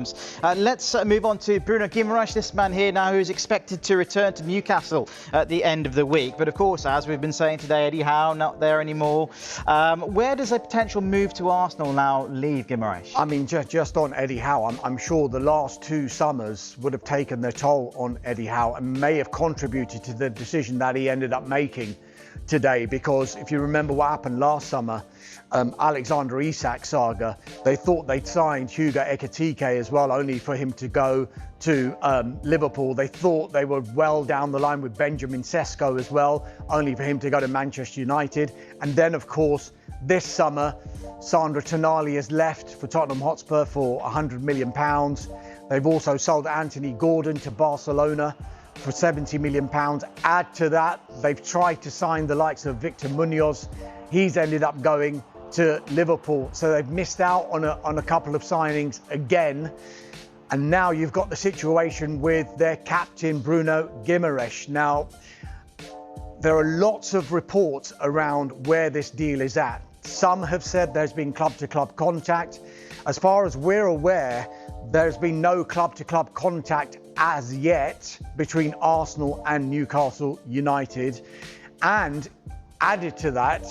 Let's move on to Bruno Guimarães, this man here now who's expected to return to Newcastle at the end of the week. But of course, as we've been saying today, Eddie Howe not there anymore. Where does a potential move to Arsenal now leave Guimarães? I mean, just on Eddie Howe, I'm sure the last 2 summers would have taken their toll on Eddie Howe and may have contributed to the decision that he ended up making today, because if you remember what happened last summer, Alexander Isak saga, they thought they'd signed Hugo Ekitike as well, only for him to go to Liverpool. They thought they were well down the line with Benjamin Sesko as well, only for him to go to Manchester United. And then, of course, this summer, Sandro Tonali has left for Tottenham Hotspur for £100 million. They've also sold Anthony Gordon to Barcelona for £70 million. Add to that, they've tried to sign the likes of Victor Munoz. He's ended up going to Liverpool, so they've missed out on a couple of signings again. And now you've got the situation with their captain, Bruno Guimarães. Now, there are lots of reports around where this deal is at. Some have said there's been club-to-club contact. As far as we're aware, there's been no club-to-club contact as yet between Arsenal and Newcastle United. And added to that,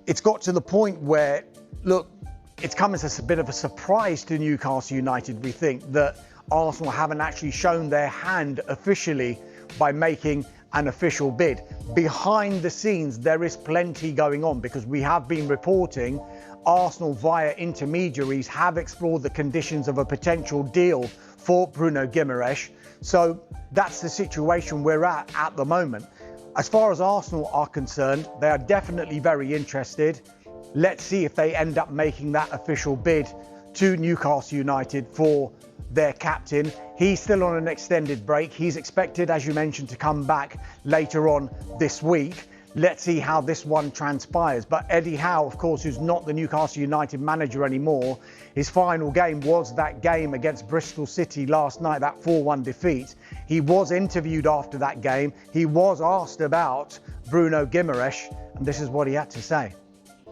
it's got to the point where, look, it's come as a bit of a surprise to Newcastle United, we think, that Arsenal haven't actually shown their hand officially by making an official bid. Behind the scenes, there is plenty going on, because we have been reporting Arsenal via intermediaries have explored the conditions of a potential deal for Bruno Guimarães. So that's the situation we're at the moment. As far as Arsenal are concerned, they are definitely very interested. Let's see if they end up making that official bid to Newcastle United for their captain. He's still on an extended break. He's expected, as you mentioned, to come back later on this week. Let's see how this one transpires. But Eddie Howe, of course, who's not the Newcastle United manager anymore, his final game was that game against Bristol City last night, that 4-1 defeat. He was interviewed after that game. He was asked about Bruno Guimarães, and this is what he had to say.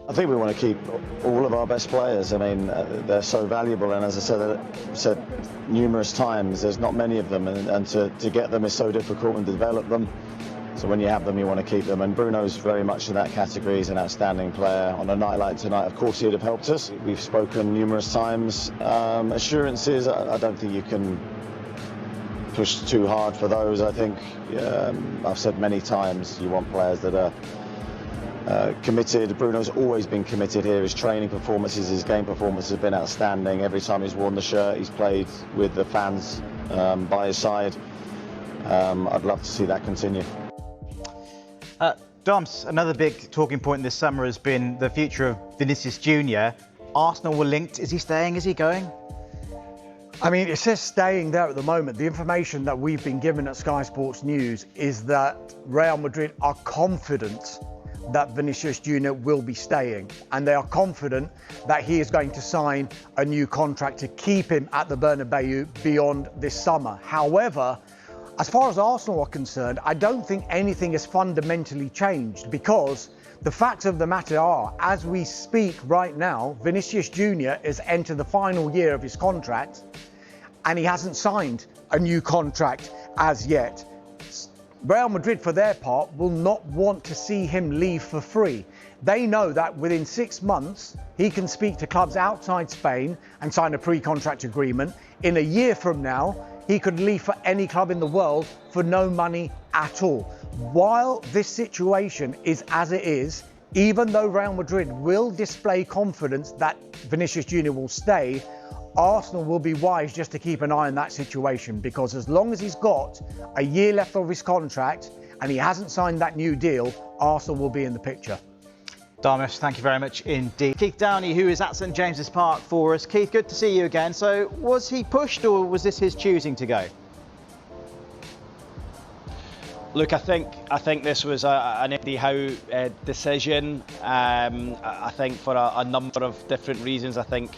I think we want to keep all of our best players. I mean, they're so valuable, and as I said numerous times, there's not many of them, and to get them is so difficult, and develop them. So when you have them, you want to keep them. And Bruno's very much in that category. He's an outstanding player. On a night like tonight, of course, he'd have helped us. We've spoken numerous times. Assurances, I don't think you can push too hard for those. I think I've said many times, you want players that are committed. Bruno's always been committed here. His training performances, his game performance has been outstanding. Every time he's worn the shirt, he's played with the fans by his side. I'd love to see that continue. Doms, another big talking point this summer has been the future of Vinicius Junior. Arsenal were linked. Is he staying? Is he going? I mean, it says staying there at the moment. The information that we've been given at Sky Sports News is that Real Madrid are confident that Vinicius Junior will be staying, and they are confident that he is going to sign a new contract to keep him at the Bernabeu beyond this summer. However, as far as Arsenal are concerned, I don't think anything has fundamentally changed, because the facts of the matter are, as we speak right now, Vinicius Junior has entered the final year of his contract and he hasn't signed a new contract as yet. Real Madrid, for their part, will not want to see him leave for free. They know that within 6 months, he can speak to clubs outside Spain and sign a pre-contract agreement. In a year from now, he could leave for any club in the world for no money at all. While this situation is as it is, even though Real Madrid will display confidence that Vinicius Junior will stay, Arsenal will be wise just to keep an eye on that situation, because as long as he's got a year left of his contract and he hasn't signed that new deal, Arsenal will be in the picture. Darmish, thank you very much indeed. Keith Downey, who is at St James's Park for us. Keith, good to see you again. So was he pushed, or was this his choosing to go? Look, I think this was an Eddie Howe decision. I think for a number of different reasons. I think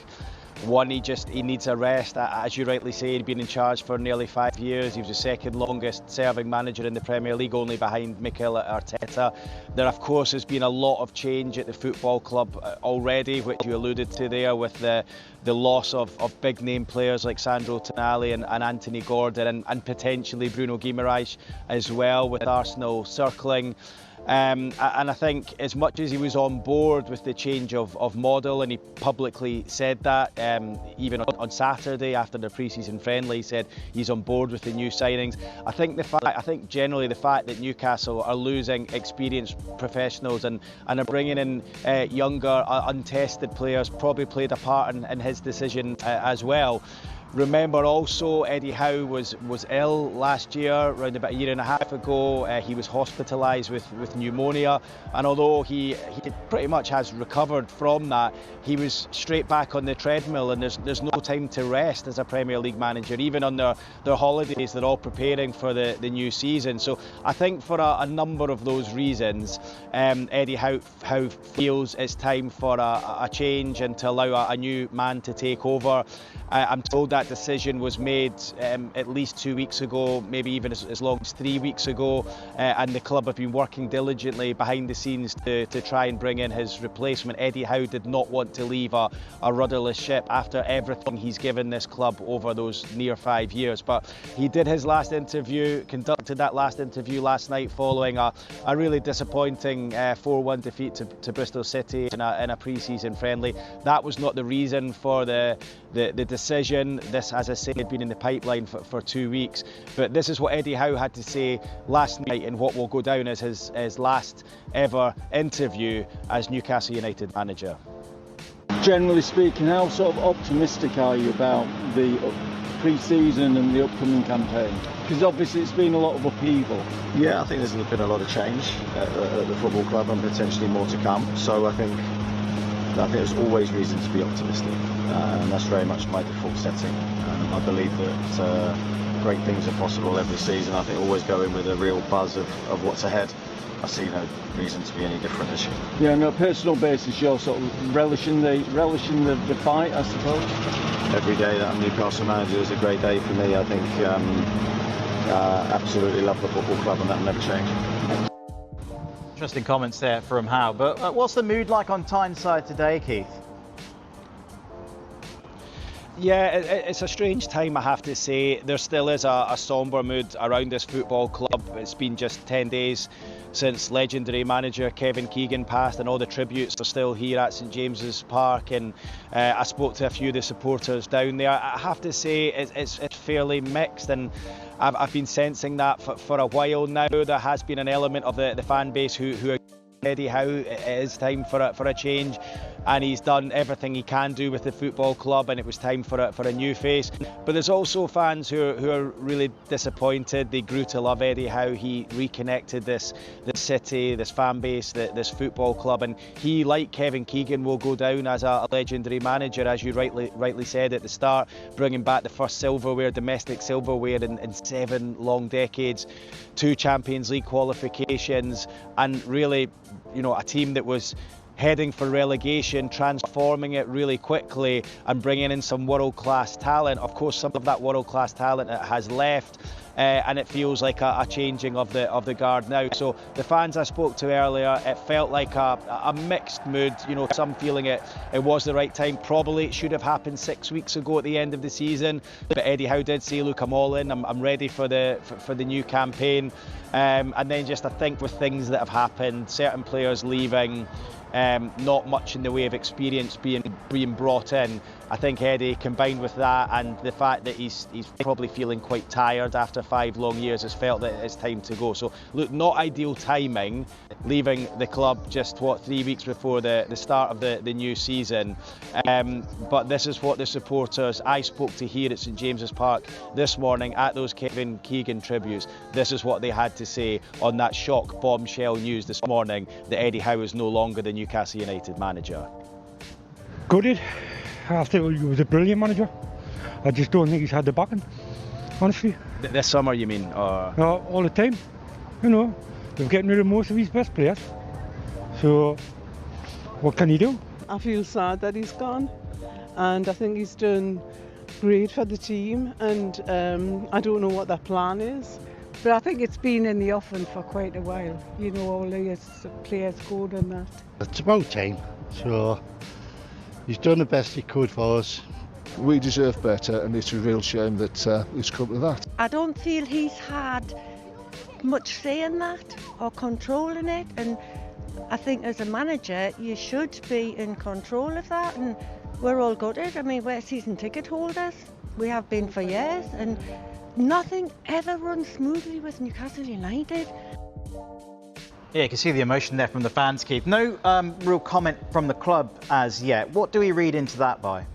One, he needs a rest. As you rightly say, he'd been in charge for nearly 5 years. He was the second longest serving manager in the Premier League, only behind Mikel Arteta. There, of course, has been a lot of change at the football club already, which you alluded to there, with the loss of big name players like Sandro Tonali and Anthony Gordon, and potentially Bruno Guimarães as well, with Arsenal circling. And I think, as much as he was on board with the change of model, and he publicly said that, even on Saturday after the pre-season friendly, he said he's on board with the new signings. I think generally the fact that Newcastle are losing experienced professionals and are bringing in younger, untested players probably played a part in his decision as well. Remember also, Eddie Howe was ill last year, around about a year and a half ago. He was hospitalised with pneumonia, and although he pretty much has recovered from that, he was straight back on the treadmill, and there's no time to rest as a Premier League manager. Even on their holidays, they're all preparing for the new season. So I think for a number of those reasons, Eddie Howe feels it's time for a change and to allow a new man to take over. I'm told that decision was made at least 2 weeks ago, maybe even as long as 3 weeks ago, and the club have been working diligently behind the scenes to try and bring in his replacement. Eddie Howe did not want to leave a rudderless ship after everything he's given this club over those near 5 years. But he did his last interview, conducted that last interview last night following a really disappointing 4-1 defeat to Bristol City in a pre-season friendly. That was not the reason for the decision. This, as I said, had been in the pipeline for 2 weeks. But this is what Eddie Howe had to say last night in what will go down as his last ever interview as Newcastle United manager. Generally speaking, how sort of optimistic are you about the pre-season and the upcoming campaign? Because obviously it's been a lot of upheaval. Yeah, I think there's been a lot of change at the football club, and potentially more to come. So I think there's always reason to be optimistic, and that's very much my default setting. I believe that great things are possible every season. I think always go in with a real buzz of what's ahead. I see no reason to be any different this year. Yeah, on a personal basis, you're sort of relishing the fight, I suppose. Every day that I'm Newcastle manager is a great day for me. I think absolutely love the football club, and that will never change. Interesting comments there from Howe. But what's the mood like on Tyneside today, Keith? Yeah, it's a strange time, I have to say. There still is a sombre mood around this football club. It's been just 10 days since legendary manager Kevin Keegan passed, and all the tributes are still here at St James's Park. And I spoke to a few of the supporters down there. I have to say it's fairly mixed, and I've been sensing that for a while now. There has been an element of the fan base who are Eddie Howe. It is time for a change, and he's done everything he can do with the football club, and it was time for a new face. But there's also fans who are really disappointed. They grew to love Eddie Howe. He reconnected this city, this fan base, this football club, and he, like Kevin Keegan, will go down as a legendary manager, as you rightly said at the start, bringing back the first domestic silverware in 7 long decades, 2 Champions League qualifications, and really, a team that was heading for relegation, transforming it really quickly and bringing in some world-class talent. Of course, some of that world-class talent has left, and it feels like a changing of the guard now. So the fans I spoke to earlier, it felt like a mixed mood. Some feeling it was the right time. Probably it should have happened 6 weeks ago at the end of the season. But Eddie Howe did say, "Look, I'm all in. I'm ready for the new campaign." And then just I think with things that have happened, certain players leaving, not much in the way of experience being brought in. I think Eddie, combined with that and the fact that he's probably feeling quite tired after 5 long years, has felt that it's time to go. So look, not ideal timing, leaving the club just 3 weeks before the start of the new season. But this is what the supporters I spoke to here at St James's Park this morning at those Kevin Keegan tributes. This is what they had to say on that shock bombshell news this morning that Eddie Howe is no longer the Newcastle United manager. Gutted. I thought he was a brilliant manager. I just don't think he's had the backing, honestly. This summer, you mean? Or? All the time. They're getting rid of most of his best players. So, what can he do? I feel sad that he's gone. and I think he's done great for the team, and I don't know what their plan is. But I think it's been in the offing for quite a while, you know, all the players good and that. It's about time, so he's done the best he could for us. We deserve better, and it's a real shame that it's come to that. I don't feel he's had much say in that or control in it, and I think as a manager you should be in control of that, and we're all gutted. I mean, we're season ticket holders, we have been for years, and nothing ever runs smoothly with Newcastle United. Yeah, you can see the emotion there from the fans, Keith. No real comment from the club as yet. What do we read into that by?